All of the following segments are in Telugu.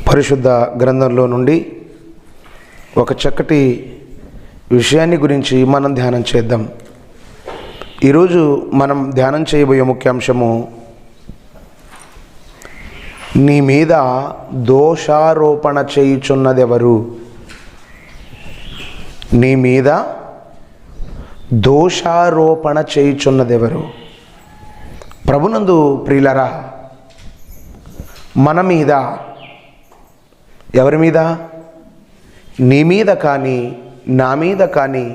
పరిశుద్ధ గ్రంథంలో నుండి ఒక చక్కటి విషయాన్ని గురించి మనం ధ్యానం చేద్దాం. ఈరోజు మనం ధ్యానం చేయబోయే ముఖ్యాంశము, నీ మీద దోషారోపణ చేయుచున్నదెవరు? నీ మీద దోషారోపణ చేయుచున్నదెవరు? ప్రభునందు ప్రియులరా, మన మీద, ఎవరి మీద? నీ మీద కానీ నా మీద కానీ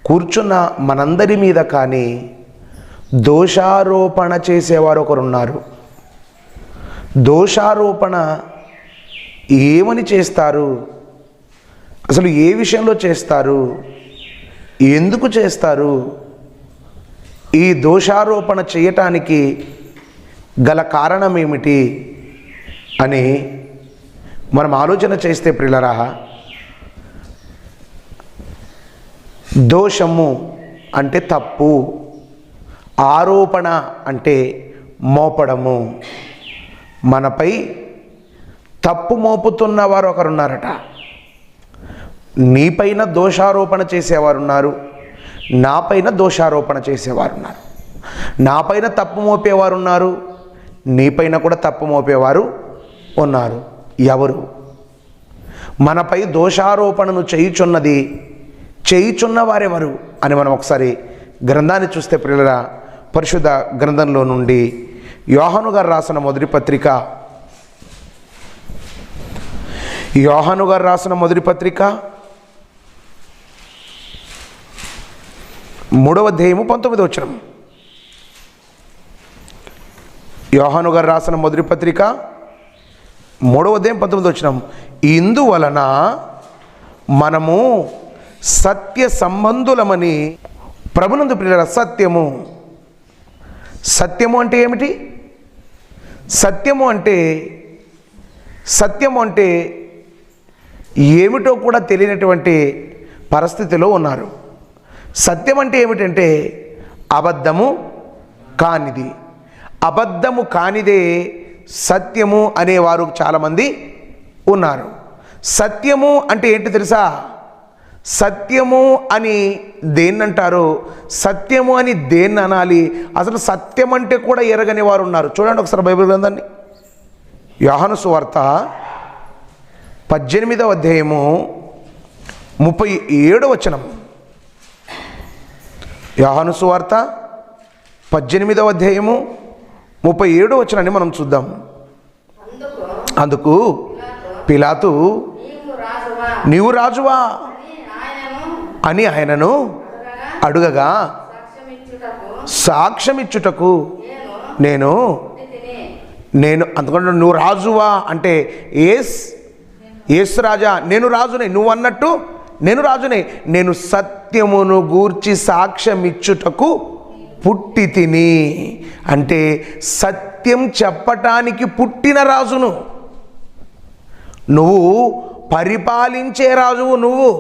కూర్చున్న మనందరి మీద కానీ దోషారోపణ చేసేవారు ఒకరున్నారు. దోషారోపణ ఏమని చేస్తారు? అసలు ఏ విషయంలో చేస్తారు? ఎందుకు చేస్తారు? ఈ దోషారోపణ చేయటానికి గల కారణం ఏమిటి అని మనం ఆలోచన చేస్తే ప్రియులరా, దోషము అంటే తప్పు, ఆరోపణ అంటే మోపడము. మనపై తప్పు మోపుతున్న వారు ఒకరున్నారట. నీపైన దోషారోపణ చేసేవారు ఉన్నారు, నాపైన దోషారోపణ చేసేవారు ఉన్నారు. నాపైన తప్పు మోపేవారు ఉన్నారు, నీపైన కూడా తప్పు మోపేవారు ఉన్నారు. ఎవరు? మనపై దోషారోపణను చేయుచున్న వారెవరు అని మనం ఒకసారి గ్రంథాన్ని చూస్తే ప్రియులరా, పరిశుద్ధ గ్రంథంలో నుండి యోహాను గారు రాసిన మొదటి పత్రిక, యోహాను గారు రాసిన మొదటి పత్రిక 3వ అధ్యాయము 19వ వచనం. యోహాను గారు రాసిన మొదటి పత్రిక 3వ అధ్యాయం 19వ వచనం. ఇందువలన మనము సత్య సంబంధులమని ప్రభునందు ప్రియులారా, సత్యము అంటే ఏమిటి? సత్యము అంటే ఏమిటో కూడా తెలియనటువంటి పరిస్థితిలో ఉన్నారు. సత్యం అంటే ఏమిటంటే అబద్ధము కానిది. అబద్ధము కానిదే సత్యము అనేవారు చాలామంది ఉన్నారు. సత్యము అంటే ఏంటి తెలుసా? సత్యము అని దేన్నంటారు? సత్యము అని దేన్ని అనాలి? అసలు సత్యం అంటే కూడా ఎరగని వారు ఉన్నారు. చూడండి ఒకసారి బైబిల్ గ్రంథాన్ని. యోహాను సువార్త 18వ అధ్యాయము 37వ వచనం. యోహాను సువార్త 18వ అధ్యాయము 37వ వచనాన్ని మనం చూద్దాం. అందుకు పిలాతు, నీవు రాజువా అని ఆయనను అడుగగా, సాక్ష్యమిచ్చుటకు నేను అందుకంటే నువ్వు రాజువా అంటే యేసు రాజా, నేను రాజునే, నువ్వు అన్నట్టు నేను రాజునే, నేను సత్యమును గూర్చి సాక్ష్యమిచ్చుటకు పుట్టి తిని. అంటే సత్యం చెప్పటానికి పుట్టిన రాజును నువ్వు, పరిపాలించే రాజువు నువ్వు.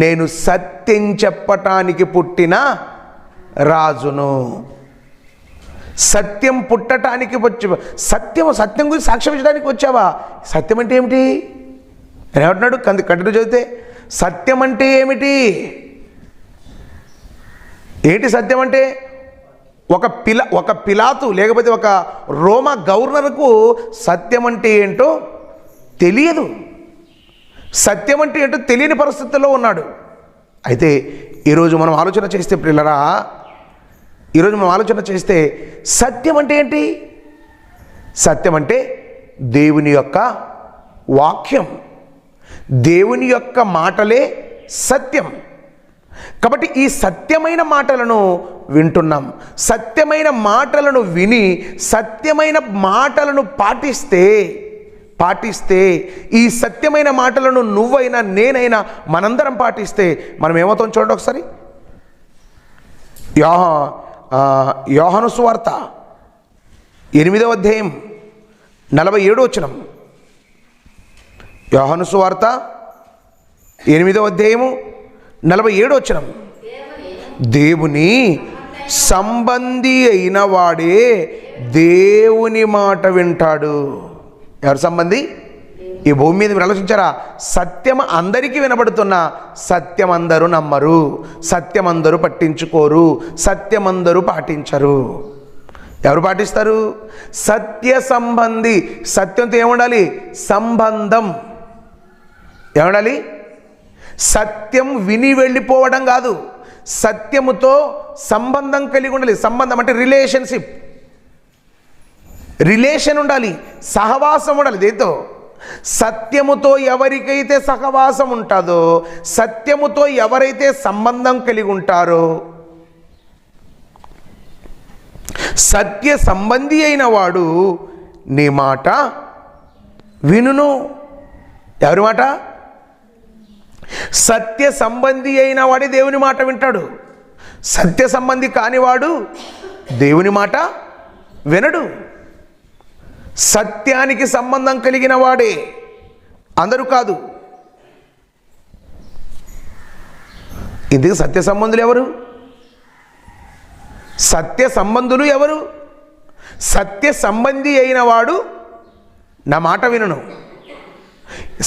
నేను సత్యం చెప్పటానికి పుట్టిన రాజును. సత్యం పుట్టడానికి సత్యం గురించి సాక్ష్యం ఇచ్చడానికి వచ్చావా? సత్యం అంటే ఏమిటి అని ఏమంటున్నాడు? కంటిన్యూ చదివితే, సత్యం అంటే ఏమిటి? ఏంటి సత్యం అంటే? ఒక పిలాతు లేకపోతే ఒక రోమా గవర్నర్కు సత్యం అంటే ఏంటో తెలియదు. సత్యం అంటే ఏంటో తెలియని పరిస్థితుల్లో ఉన్నాడు. అయితే ఈరోజు మనం ఆలోచన చేస్తే ప్రియులరా, సత్యం అంటే ఏంటి? సత్యం అంటే దేవుని యొక్క వాక్యం, దేవుని యొక్క మాటలే సత్యం. కాబట్టి ఈ సత్యమైన మాటలను వింటున్నాం. సత్యమైన మాటలను విని సత్యమైన మాటలను పాటిస్తే ఈ సత్యమైన మాటలను నువ్వైనా నేనైనా మనందరం పాటిస్తే మనం ఏమవుతాం చూడండి ఒకసారి. యోహాను సువార్త 8వ అధ్యాయం 47వ వచనం. యోహాను సువార్త 8వ అధ్యాయము 47వ వచనం. దేవుని సంబంధి అయిన వాడే దేవుని మాట వింటాడు. ఎవరి సంబంధి? ఈ భూమి మీద మీరు ఆలోచించారా? సత్యం అందరికీ వినబడుతున్నా సత్యం అందరూ నమ్మరు, సత్యం అందరూ పట్టించుకోరు, సత్యం అందరూ పాటించరు. ఎవరు పాటిస్తారు? సత్య సంబంధి. సత్యంతో ఏముండాలి? సంబంధం. ఏముండాలి? సత్యం విని వెళ్ళిపోవడం కాదు, సత్యముతో సంబంధం కలిగి ఉండాలి. సంబంధం అంటే రిలేషన్షిప్, రిలేషన్ ఉండాలి, సహవాసం ఉండాలి. దేంతో? సత్యముతో ఎవరికైతే సహవాసం ఉంటుందో, సత్యముతో ఎవరైతే సంబంధం కలిగి ఉంటారో, సత్య సంబంధి అయిన వాడు నీ మాట వినును. ఎవరి మాట? సత్య సంబంధి అయిన వాడే దేవుని మాట వింటాడు. సత్య సంబంధి కానివాడు దేవుని మాట వినడు. సత్యానికి సంబంధం కలిగిన వాడే, అందరూ కాదు. ఇందుకు సత్య సంబంధులు ఎవరు? సత్య సంబంధులు ఎవరు? సత్య సంబంధి అయిన వాడు నా మాట వినును.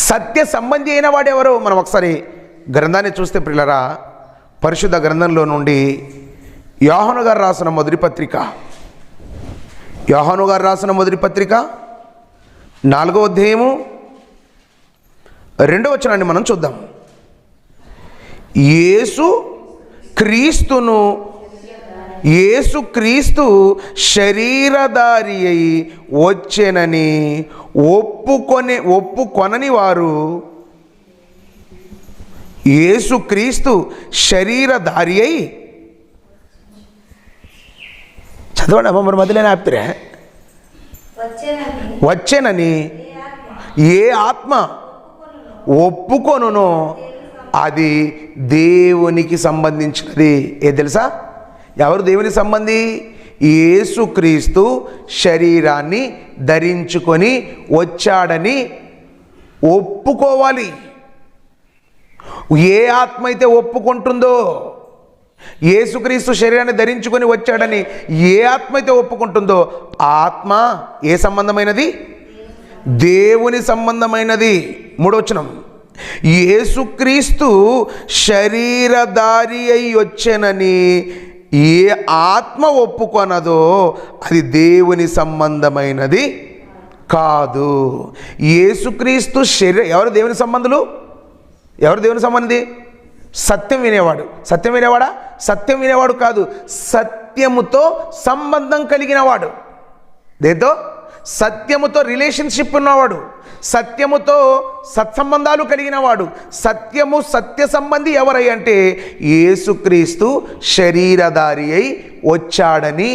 సత్య సంబంధి అయిన వాడు ఎవరు? మనం ఒకసారి గ్రంథాన్ని చూస్తే ప్రియులారా, పరిశుద్ధ గ్రంథంలో నుండి యోహాను గారు రాసిన మొదటి పత్రిక, యోహాను గారు రాసిన మొదటి పత్రిక 4వ అధ్యాయము 2వ వచనాన్ని మనం చూద్దాం. యేసుక్రీస్తు శరీరధారి అయి వచ్చెనని ఒప్పుకొనని వారు, యేసుక్రీస్తు శరీరధారి అయి, చదవండి అమ్మ, మరి మధ్యలోనే ఆపుతురే. వచ్చెనని ఏ ఆత్మ ఒప్పుకొనునో అది దేవునికి సంబంధించినది. ఏ తెలుసా? ఎవరు దేవుని సంబంధి? యేసుక్రీస్తు శరీరాన్ని ధరించుకొని వచ్చాడని ఒప్పుకోవాలి. ఏ ఆత్మ అయితే ఒప్పుకుంటుందో, యేసుక్రీస్తు శరీరాన్ని ధరించుకొని వచ్చాడని ఏ ఆత్మ అయితే ఒప్పుకుంటుందో ఆ ఆత్మ ఏ సంబంధమైనది? దేవుని సంబంధమైనది. 3వ వచనం, యేసుక్రీస్తు శరీరధారి అయి వచ్చెనని ఏ ఆత్మ ఒప్పుకొనదో అది దేవుని సంబంధమైనది కాదు. యేసుక్రీస్తు ఎవరు దేవుని సంబంధులు? ఎవరు దేవుని సంబంధి? సత్యం వినేవాడు. సత్యం వినేవాడా? సత్యం వినేవాడు కాదు, సత్యముతో సంబంధం కలిగిన వాడు. దేంతో? సత్యముతో రిలేషన్షిప్ ఉన్నవాడు, సత్యముతో సత్సంబంధాలు కలిగిన వాడు. సత్య సంబంధి ఎవరై అంటే యేసుక్రీస్తు శరీరధారి అయి వచ్చాడని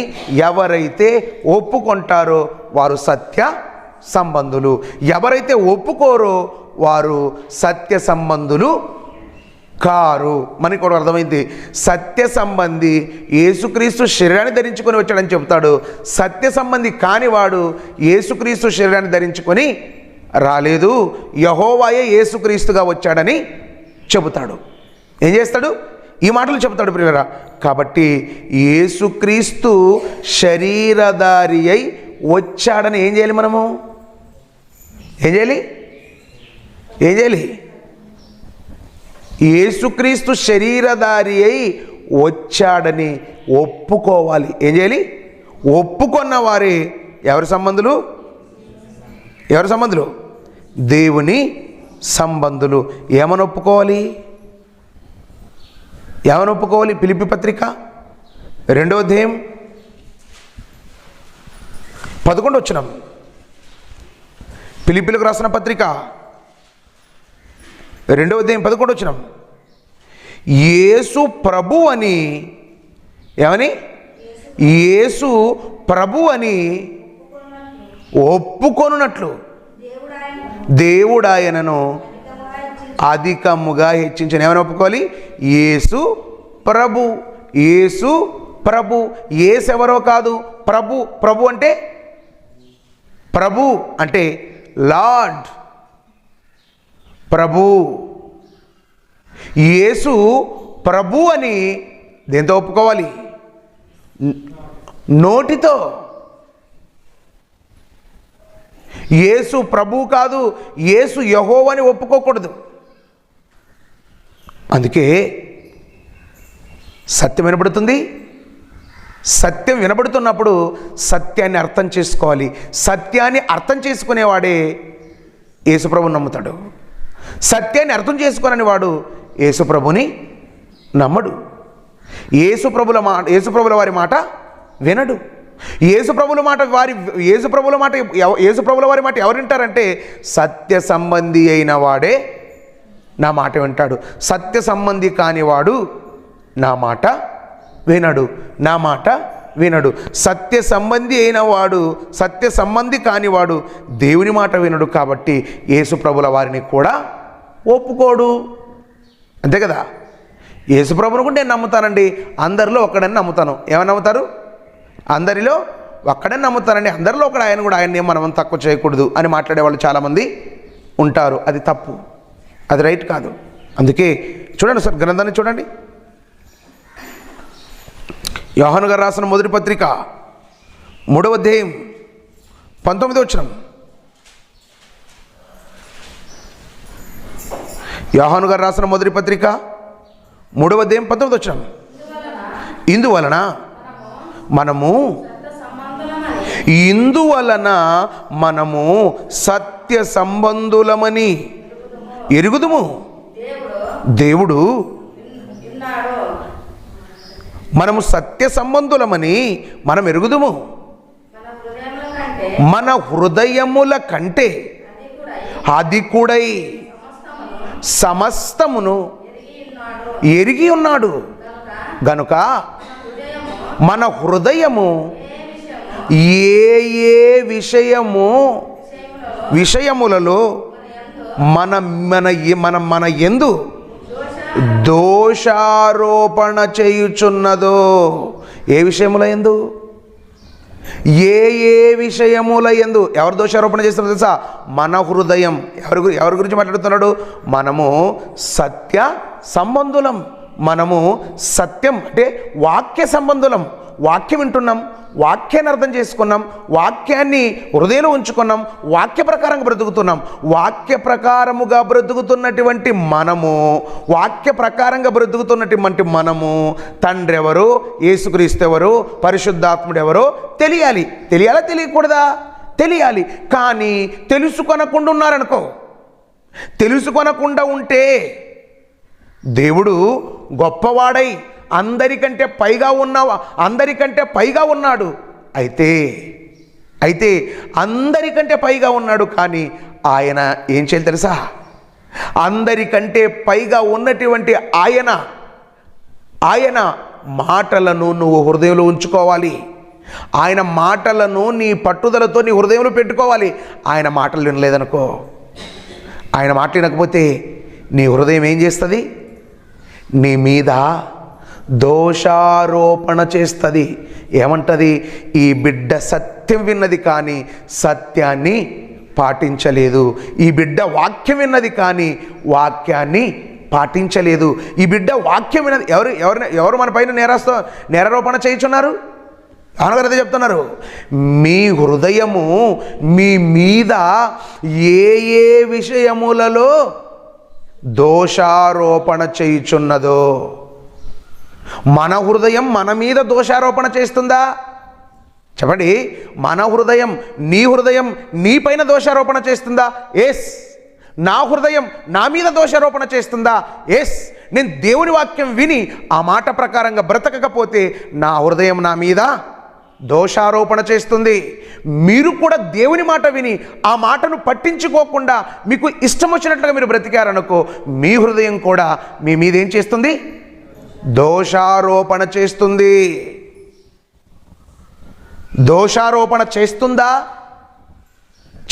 ఎవరైతే ఒప్పుకుంటారో వారు సత్య సంబంధులు. ఎవరైతే ఒప్పుకోరో వారు సత్య సంబంధులు కారు. మనకి కూడా అర్థమైంది. సత్య సంబంధి యేసుక్రీస్తు శరీరాన్ని ధరించుకొని వచ్చాడని చెబుతాడు. సత్య సంబంధి కానివాడు యేసుక్రీస్తు శరీరాన్ని ధరించుకొని రాలేదు, యెహోవాయే యేసుక్రీస్తుగా వచ్చాడని చెబుతాడు. ఏం చేస్తాడు? ఈ మాటలు చెబుతాడు ప్రియులారా. కాబట్టి యేసుక్రీస్తు శరీరధారి అయి వచ్చాడని ఏం చేయాలి? మనము ఏం చేయాలి? యేసుక్రీస్తు శరీరధారి అయి వచ్చాడని ఒప్పుకోవాలి. ఏం చేయాలి? ఒప్పుకున్న వారే ఎవరి సంబంధులు? దేవుని సంబంధులు. ఏమని ఒప్పుకోవాలి? ఫిలిప్పీ పత్రిక 2వ అధ్యాయం 11వ వచనం. ఫిలిప్పీలకు రాసిన పత్రిక 2వ అధ్యాయం 11వ వచనం. యేసు ప్రభు అని, ఏమని? యేసు ప్రభు అని ఒప్పుకొనున్నట్లు దేవుడు ఆయనను అధికముగా హెచ్చించను. ఏమని ఒప్పుకోవాలి? యేసు ప్రభు. యేసు ప్రభు. యేసు ఎవరో కాదు, ప్రభు. ప్రభు అంటే లార్డ్, ప్రభు. యేసు ప్రభు అని దేంతో ఒప్పుకోవాలి? నోటితో. యేసు ప్రభువు కాదు, యేసు యెహోవా అని ఒప్పుకోకూడదు. అందుకే సత్యం వినబడుతుంది. సత్యం వినబడుతున్నప్పుడు సత్యాన్ని అర్థం చేసుకోవాలి. సత్యాన్ని అర్థం చేసుకునేవాడే యేసుప్రభుని నమ్ముతాడు. సత్యాన్ని అర్థం చేసుకోనని వాడు యేసుప్రభుని నమ్మడు. యేసుప్రభుల వారి మాట వినడు. యేసుప్రభుల వారి మాట ఎవరు వింటారంటే సత్య సంబంధి అయిన వాడే నా మాట వింటాడు. సత్య సంబంధి కానివాడు నా మాట వినడు. నా మాట వినడు. సత్య సంబంధి అయిన వాడు, సత్య సంబంధి కానివాడు దేవుని మాట వినడు. కాబట్టి యేసుప్రభుల వారిని కూడా ఒప్పుకోడు. అంతే కదా. యేసుప్రభుని కూడా నేను నమ్ముతానండి, అందరిలో ఒక్కడని నమ్ముతాను. ఏమని నమ్ముతారు? అందరిలో ఒక్కడని నమ్ముతానండి, అందరిలో ఒకడు ఆయన కూడా, ఆయన్ని మనం తక్కువ చేయకూడదు అని మాట్లాడే వాళ్ళు చాలామంది ఉంటారు. అది తప్పు, అది రైట్ కాదు. అందుకే చూడండి సార్, గ్రంథాన్ని చూడండి. యోహాను గారు రాసిన మొదటి పత్రిక 3వ అధ్యాయం 19వ వచనం. యోహాను గారు రాసిన మొదటి పత్రిక 3వ అధ్యాయం 19వ వచనం. ఇందువలన మనము సత్య సంబంధులమని ఎరుగుదుము. దేవుడు మనము సత్య సంబంధులమని మనం ఎరుగుదుము. మన హృదయముల కంటే అధికుడై సమస్తమును ఎరిగి ఉన్నాడు గనుక మన హృదయము ఏ విషయములలో మన యందు దోషారోపణ చేయుచున్నదో. ఏ విషయముల యందు? ఏ విషయముల యందు ఎవరు దోషారోపణ చేస్తున్నారో తెలుసా? మన హృదయం. ఎవరి గురించి మాట్లాడుతున్నాడు? మనము సత్య సంబంధులం. మనము సత్యం అంటే వాక్య సంబంధులం. వాక్యం వింటున్నాం, వాక్యాన్ని అర్థం చేసుకున్నాం, వాక్యాన్ని హృదయంలో ఉంచుకున్నాం, వాక్య ప్రకారంగా బ్రతుకుతున్నాం. వాక్య ప్రకారముగా బ్రతుకుతున్నటువంటి మనము తండ్రి ఎవరు, యేసుక్రీస్తు ఎవరు, పరిశుద్ధాత్ముడు ఎవరో తెలియాలా? తెలియకూడదా? తెలియాలి. కానీ తెలుసుకొనకుండా ఉన్నారనుకో, తెలుసుకొనకుండా ఉంటే దేవుడు గొప్పవాడై అందరికంటే పైగా ఉన్నాడు. అయితే అందరికంటే పైగా ఉన్నాడు. కానీ ఆయన ఏం చేయాలి తెలుసా? అందరికంటే పైగా ఉన్నటువంటి ఆయన మాటలను నువ్వు హృదయంలో ఉంచుకోవాలి. ఆయన మాటలను నీ పట్టుదలతో నీ హృదయంలో పెట్టుకోవాలి. ఆయన మాటలు వినలేదనుకో, ఆయన మాటలు వినకపోతే నీ హృదయం ఏం చేస్తుంది? నీ మీద దోషారోపణ చేస్తుంది. ఏమంటది? ఈ బిడ్డ సత్యం విన్నది కానీ సత్యాన్ని పాటించలేదు. ఈ బిడ్డ వాక్యం విన్నది కానీ వాక్యాన్ని పాటించలేదు. ఈ బిడ్డ వాక్యం విన్నది. ఎవరు మన పైన నేరారోపణ చేయుచున్నారు? అవునగారు అదే చెప్తున్నారు. మీ హృదయము మీ మీద ఏ విషయములలో దోషారోపణ చేయుచున్నదో. మన హృదయం మన మీద దోషారోపణ చేస్తుందా? చెప్పండి. మన హృదయం నీ పైన దోషారోపణ చేస్తుందా? ఎస్. నా హృదయం నా మీద దోషారోపణ చేస్తుందా? ఎస్. నేను దేవుని వాక్యం విని ఆ మాట ప్రకారంగా బ్రతకకపోతే నా హృదయం నా మీద దోషారోపణ చేస్తుంది. మీరు కూడా దేవుని మాట విని ఆ మాటను పట్టించుకోకుండా మీకు ఇష్టం వచ్చినట్లుగా మీరు బ్రతికారనుకో, మీ హృదయం కూడా మీ మీద ఏం చేస్తుంది? దోషారోపణ చేస్తుంది. దోషారోపణ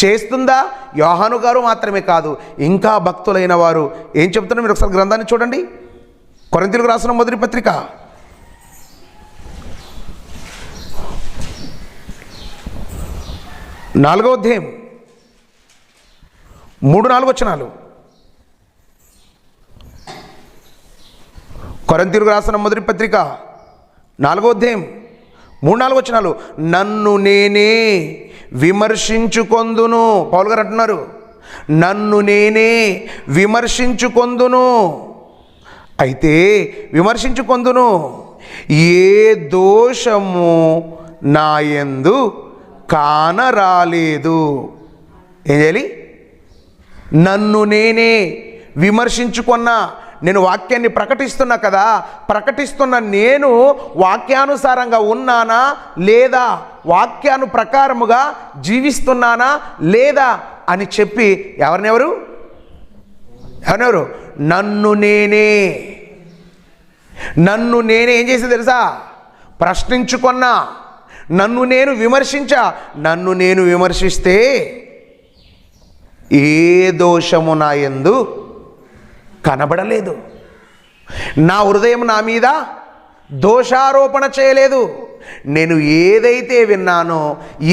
చేస్తుందా? యోహాను గారు మాత్రమే కాదు, ఇంకా భక్తులైన వారు ఏం చెప్తున్నారు? మీరు ఒకసారి గ్రంథాన్ని చూడండి. కొరింథీయులకు రాసిన మొదటి పత్రిక 4వ అధ్యాయం 3-4 వచనాలు. కొరింథీయులకు రాసిన మొదటి పత్రిక 4వ అధ్యాయం 3-4 వచనాలు, నన్ను నేనే విమర్శించుకొందును. పౌలు గారు అంటున్నారు, నన్ను నేనే విమర్శించుకొందును. అయితే విమర్శించుకొందును, ఏ దోషము నా యందు కానరాలేదు. ఏం చేయాలి? నన్ను నేనే విమర్శించుకున్నా. నేను వాక్యాన్ని ప్రకటిస్తున్నా కదా, ప్రకటిస్తున్న నేను వాక్యానుసారంగా ఉన్నానా లేదా, వాక్యాను ప్రకారముగా జీవిస్తున్నానా లేదా అని చెప్పి ఎవరినెవరు నన్ను నేనే ఏం చేసి తెలుసా? ప్రశ్నించుకున్నా. నన్ను నేను విమర్శిస్తే ఏ దోషము నా యందు కనబడలేదు. నా హృదయం నా మీద దోషారోపణ చేయలేదు. నేను ఏదైతే విన్నానో,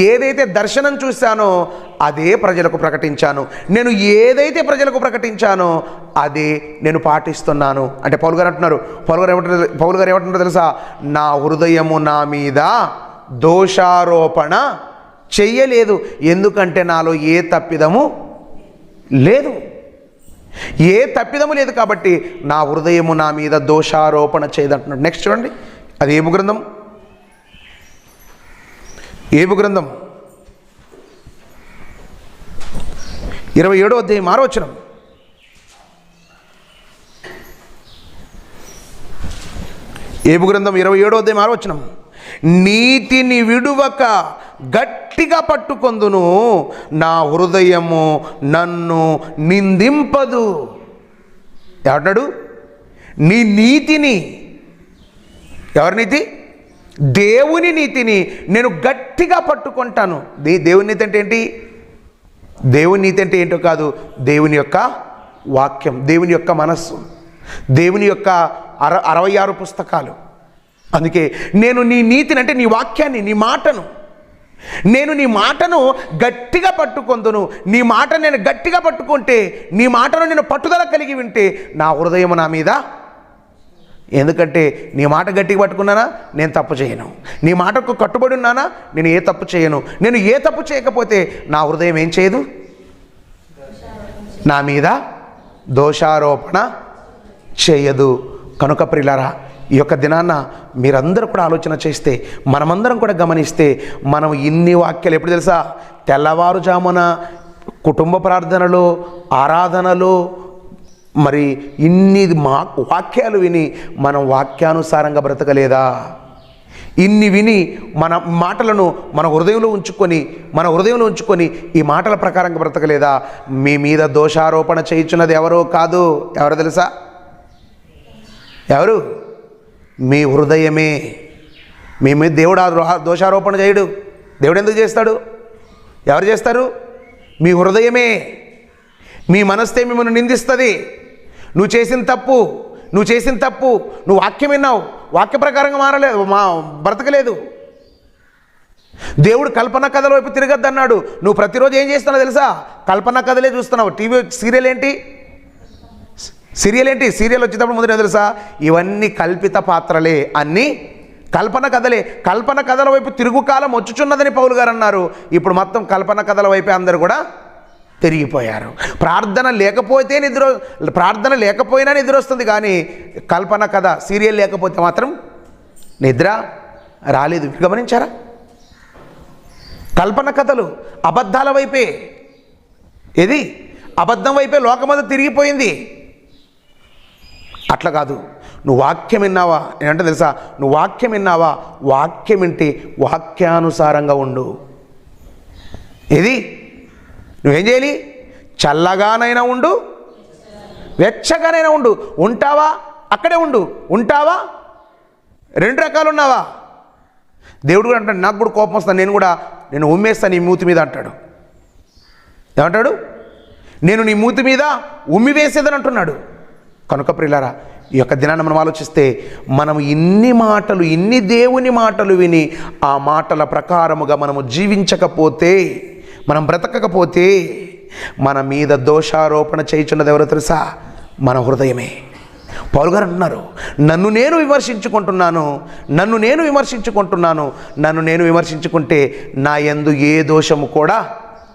ఏదైతే దర్శనం చూశానో అదే ప్రజలకు ప్రకటించాను. నేను ఏదైతే ప్రజలకు ప్రకటించానో అదే నేను పాటిస్తున్నాను. అంటే పౌలు గారు ఏమంటున్నారో తెలుసా? నా హృదయము నా మీద దోషారోపణ చెయ్యలేదు, ఎందుకంటే నాలో ఏ తప్పిదము లేదు. కాబట్టి నా హృదయము నా మీద దోషారోపణ చేయదంటున్నాడు. నెక్స్ట్ చూడండి, అది ఏబు గ్రంథం 27వ అధ్యాయం 6వ వచనం. ఏబు గ్రంథం 27వ అధ్యాయం 6వ వచనం. నీతిని విడువక గట్టిగా పట్టుకొందును, నా హృదయము నన్ను నిందింపదు. ఏమంటాడు? నీ నీతిని, ఎవరి నీతి? దేవుని నీతిని నేను గట్టిగా పట్టుకుంటాను. దేవుని నీతి అంటే ఏంటి? దేవుని నీతి అంటే ఏంటో కాదు, దేవుని యొక్క వాక్యం, దేవుని యొక్క మనస్సు, దేవుని యొక్క 66 పుస్తకాలు. అందుకే నేను నీ నీతిని అంటే నీ వాక్యాన్ని, నీ మాటను, నేను నీ మాటను గట్టిగా పట్టుకొందును. నీ మాట నేను గట్టిగా పట్టుకుంటే, నీ మాటను నేను పట్టుదల కలిగి వింటే నా హృదయం నా మీద, ఎందుకంటే నీ మాట గట్టిగా పట్టుకున్నానా నేను తప్పు చేయను, నీ మాటకు కట్టుబడి ఉన్నానా నేను ఏ తప్పు చేయను. నేను ఏ తప్పు చేయకపోతే నా హృదయం ఏం చేయదు, నా మీద దోషారోపణ చేయదు. కనుక ప్రియులారా, ఈ యొక్క దినాన్న మీరందరూ కూడా ఆలోచన చేస్తే, మనమందరం కూడా గమనిస్తే, మనం ఇన్ని వాక్యాలు ఎప్పుడు తెలుసా? తెల్లవారుజామున కుటుంబ ప్రార్థనలో, ఆరాధనలో, మరి ఇన్ని వాక్యాలు విని మనం వాక్యానుసారంగా బ్రతకలేదా? ఇన్ని విని మన మాటలను మన హృదయంలో ఉంచుకొని ఈ మాటల ప్రకారంగా బ్రతకలేదా? మీ మీద దోషారోపణ చేయించున్నది ఎవరో కాదు, ఎవరో తెలుసా? ఎవరు? మీ హృదయమే. మీ మీద దేవుడు దోషారోపణ చేయడు. దేవుడు ఎందుకు చేస్తాడు? ఎవరు చేస్తారు? మీ హృదయమే. మీ మనస్తే మిమ్మల్ని నిందిస్తుంది. నువ్వు చేసిన తప్పు, నువ్వు వాక్యం విన్నావు, వాక్య ప్రకారంగా బ్రతకలేదు. దేవుడు కల్పన కథల వైపు తిరగద్దన్నాడు. నువ్వు ప్రతిరోజు ఏం చేస్తున్నావు తెలుసా? కల్పన కథలే చూస్తున్నావు. టీవీ సీరియల్ ఏంటి? సీరియల్ వచ్చేటప్పుడు ముందు తెలుసా? ఇవన్నీ కల్పిత పాత్రలే, అన్నీ కల్పన కథలే. కల్పన కథల వైపు తిరుగుకాలం వచ్చుచున్నదని పౌలు గారు అన్నారు. ఇప్పుడు మొత్తం కల్పన కథల వైపే అందరూ కూడా తిరిగిపోయారు. ప్రార్థన లేకపోయినా నిద్ర వస్తుంది, కానీ కల్పన కథ సీరియల్ లేకపోతే మాత్రం నిద్ర రాలేదు. గమనించారా? కల్పన కథలు అబద్ధాల వైపే, అబద్ధం వైపే లోకమంతా తిరిగిపోయింది. అట్లా కాదు. నువ్వు వాక్యం విన్నావా? ఏంటంటే తెలుసా? నువ్వు వాక్యం విన్నావా? వాక్యం వింటే వాక్యానుసారంగా ఉండు. నువ్వేం చేయాలి? చల్లగానైనా ఉండు, వెచ్చగానైనా ఉండు. ఉంటావా? అక్కడే ఉండు. ఉంటావా? 2 రకాలు ఉన్నావా? దేవుడు కూడా అంటాడు, నాకు కూడా కోపం వస్తాను, నేను ఉమ్మేస్తాను నీ మూతి మీద అంటాడు. ఏమంటాడు? నేను నీ మూతి మీద ఉమ్మి వేసేదని అంటున్నాడు. కనుక ప్రియులారా, ఈ యొక్క దినాన్ని మనం ఆలోచిస్తే, మనం ఇన్ని దేవుని మాటలు విని ఆ మాటల ప్రకారముగా మనము జీవించకపోతే, మనం బ్రతకకపోతే, మన మీద దోషారోపణ చేయుచున్నది ఎవరో తెలుసా? మన హృదయమే. పౌలు గారు అంటున్నారు, నన్ను నేను విమర్శించుకుంటున్నాను, నన్ను నేను విమర్శించుకుంటే నా యందు ఏ దోషము కూడా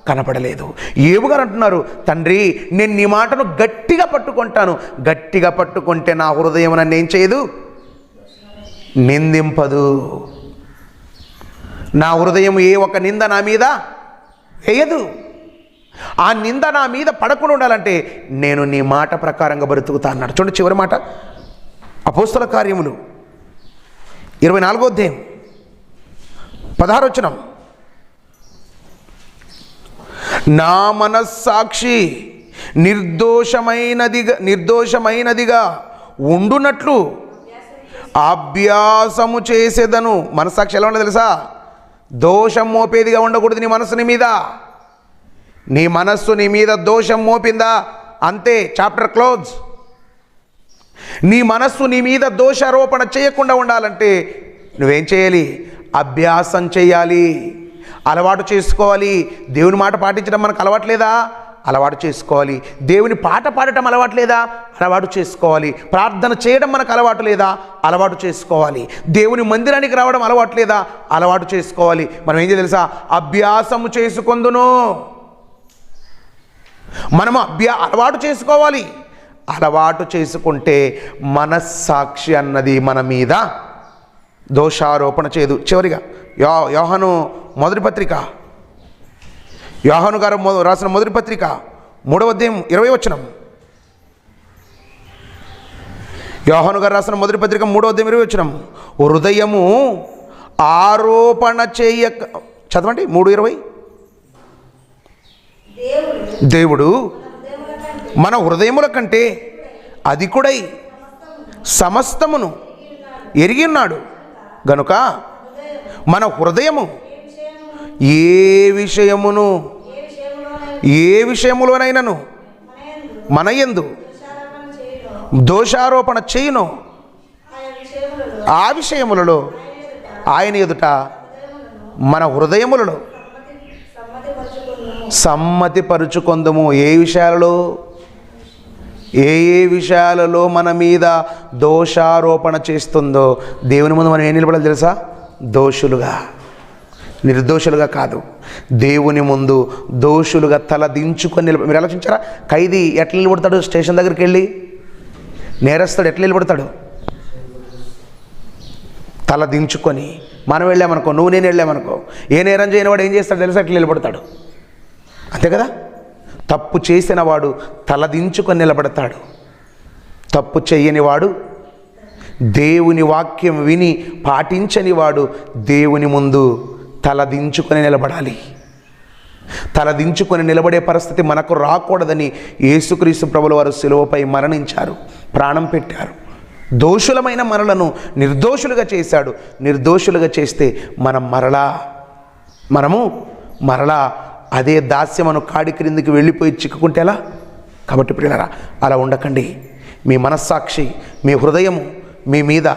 కనపడలేదు. యోబు గారు అంటున్నారు, తండ్రి నేను నీ మాటను గట్టిగా పట్టుకుంటాను, గట్టిగా పట్టుకుంటే నా హృదయం నన్ను ఏం చేయదు, నిందింపదు. నా హృదయం ఏ ఒక నింద నా మీద వేయదు. ఆ నింద నా మీద పడకుండా ఉండాలంటే నేను నీ మాట ప్రకారంగా బ్రతుకుతా అన్నాడు. చూడండి చివరి మాట, అపోస్తల కార్యములు 24వ అధ్యాయం 16వ వచనం. నా మనస్సాక్షి నిర్దోషమైనదిగా ఉండునట్లు అభ్యాసము చేసేదను. మనస్సాక్షి ఎలా ఉండదు తెలుసా? దోషం మోపేదిగా ఉండకూడదు. నీ మనస్సు నీ మీద, నీ మనస్సు నీ మీద దోషం మోపిందా అంతే, చాప్టర్ క్లోజ్. నీ మనస్సు నీ మీద దోషారోపణ చేయకుండా ఉండాలంటే నువ్వేం చేయాలి? అభ్యాసం చేయాలి, అలవాటు చేసుకోవాలి. దేవుని మాట పాటించడం మనకు అలవాట్లేదా? అలవాటు చేసుకోవాలి. దేవుని పాట పాడటం అలవాట్లేదా? అలవాటు చేసుకోవాలి. ప్రార్థన చేయడం మనకు అలవాటు లేదా? అలవాటు చేసుకోవాలి. దేవుని మందిరానికి రావడం అలవాటు లేదా? అలవాటు చేసుకోవాలి. మనం ఏం చేయాలి తెలుసా? అభ్యాసము చేసుకొందును. మనము అలవాటు చేసుకోవాలి. అలవాటు చేసుకుంటే మనస్సాక్షి అన్నది మన మీద దోషారోపణ చేయదు. చివరిగా యోహాను మొదటి పత్రిక, యోహాను గారు రాసిన మొదటి పత్రిక 3వ అధ్యాయం 20వ వచనం. యోహాను గారు రాసిన మొదటి పత్రిక 3వ అధ్యాయం 20వ వచనం. హృదయము ఆరోపణ చేయక, చదవండి 3:20. దేవుడు మన హృదయముల కంటే అధికుడై సమస్తమును ఎరిగి ఉన్నాడు గనుక మన హృదయము ఏ విషయములోనైనను మన యందు దోషారోపణ చేయును, ఆ విషయములలో ఆయన ఎదుట మన హృదయములలో సమ్మతిపరుచుకొందుము. ఏ విషయాలలో మన మీద దోషారోపణ చేస్తుందో దేవుని ముందు మనం ఏం నిలబడాలి తెలుసా? దోషులుగా, నిర్దోషులుగా కాదు. దేవుని ముందు దోషులుగా తల దించుకొని మీరు ఆలోచించారా? ఖైదీ ఎట్లా నిలబడతాడు? స్టేషన్ దగ్గరికి వెళ్ళి నేరస్తుడు ఎట్లా నిలబడతాడు? తల దించుకొని. మనం వెళ్ళామనుకో, నువ్వు నేను వెళ్ళామనుకో, ఏ నేరం చేయని వాడు ఏం చేస్తాడు తెలుసా? ఎట్లా నిలబడతాడు, అంతే కదా? తప్పు చేసిన వాడు తలదించుకొని నిలబడతాడు. తప్పు చేయని వాడు, దేవుని వాక్యం విని పాటించని వాడు దేవుని ముందు తలదించుకొని నిలబడాలి. తలదించుకొని నిలబడే పరిస్థితి మనకు రాకూడదని యేసుక్రీస్తు ప్రభుల వారు శిలువపై మరణించారు, ప్రాణం పెట్టారు. దోషులమైన మనలను నిర్దోషులుగా చేశాడు. నిర్దోషులుగా చేస్తే మనము మరలా అదే దాస్యమను కాడి క్రిందికి వెళ్ళిపోయి చిక్కుకుంటే ఎలా? కాబట్టి ప్రియులారా, అలా ఉండకండి. మీ మనస్సాక్షి, మీ హృదయము మీ మీద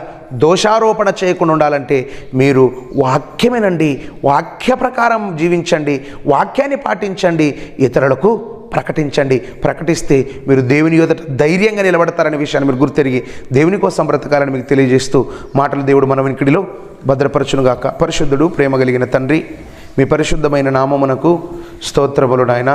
దోషారోపణ చేయకుండా ఉండాలంటే మీరు వాక్యమేనండి, వాక్య ప్రకారం జీవించండి, వాక్యాన్ని పాటించండి, ఇతరులకు ప్రకటించండి. ప్రకటిస్తే మీరు దేవుని ఎదుట ధైర్యంగా నిలబడతారనే విషయాన్ని మీరు గుర్తెరిగి దేవుని కోసం బ్రతకాలని మీకు తెలియజేస్తూ మాటలు దేవుడు మన వినికిడిలో భద్రపరచునుగాక. పరిశుద్ధుడు, ప్రేమ కలిగిన తండ్రి, మీ పరిశుద్ధమైన నామమునకు స్తోత్రములు నాయన.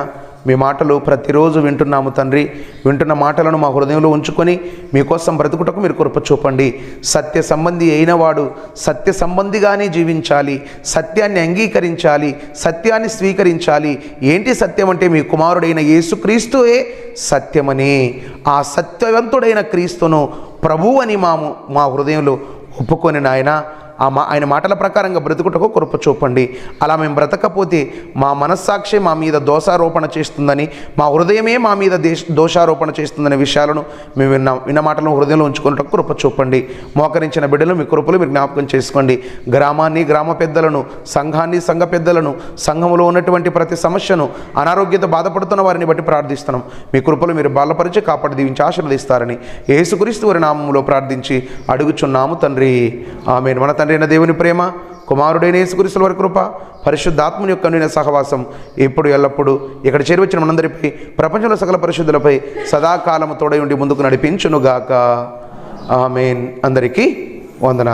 మీ మాటలు ప్రతిరోజు వింటున్నాము తండ్రి. వింటున్న మాటలను మా హృదయంలో ఉంచుకొని మీకోసం బ్రతుకుటకు మీరు కృప చూపండి. సత్య సంబంధి అయిన వాడు సత్య సంబంధిగానే జీవించాలి, సత్యాన్ని అంగీకరించాలి, సత్యాన్ని స్వీకరించాలి. ఏంటి సత్యం అంటే మీ కుమారుడైన యేసుక్రీస్తుయే సత్యమని, ఆ సత్యవంతుడైన క్రీస్తును ప్రభువు అని మా హృదయంలో ఒప్పుకొని నాయన ఆయన మాటల ప్రకారంగా బ్రతుకుటకు కృప చూపండి. అలా మేము బ్రతకపోతే మా మనస్సాక్షి మా మీద దోషారోపణ చేస్తుందని, మా హృదయమే మా మీద దోషారోపణ చేస్తుందనే విషయాలను మేము విన్న మాటలను హృదయంలో ఉంచుకున్నట్టు కృప చూపండి. మోకరించిన బిడ్డలు మీ కృపలు మీరు జ్ఞాపకం చేసుకోండి. గ్రామాన్ని, గ్రామ పెద్దలను, సంఘాన్ని, సంఘ పెద్దలను, సంఘంలో ఉన్నటువంటి ప్రతి సమస్యను, అనారోగ్యత బాధపడుతున్న వారిని బట్టి ప్రార్థిస్తున్నాం. మీ కృపలు మీరు బలపరిచి కాపాడి దీవించి ఆశీర్వదిస్తారని యేసుక్రీస్తు వారి నామములో ప్రార్థించి అడుగుచున్నాము తండ్రి, ఆమేన్. మన తండ్రి అయిన దేవుని ప్రేమ, కుమారుడైన యేసుక్రీస్తు వారి కృప, పరిశుద్ధాత్మని యొక్క అన్యోన్య సహవాసం ఎప్పుడు ఎల్లప్పుడూ ఇక్కడ చేరువచ్చిన మనందరిపై, ప్రపంచంలో సకల పరిశుద్ధులపై సదాకాలము తోడై ఉండి ముందుకు నడిపించునుగాక. ఆమేన్. అందరికీ వందనాలు.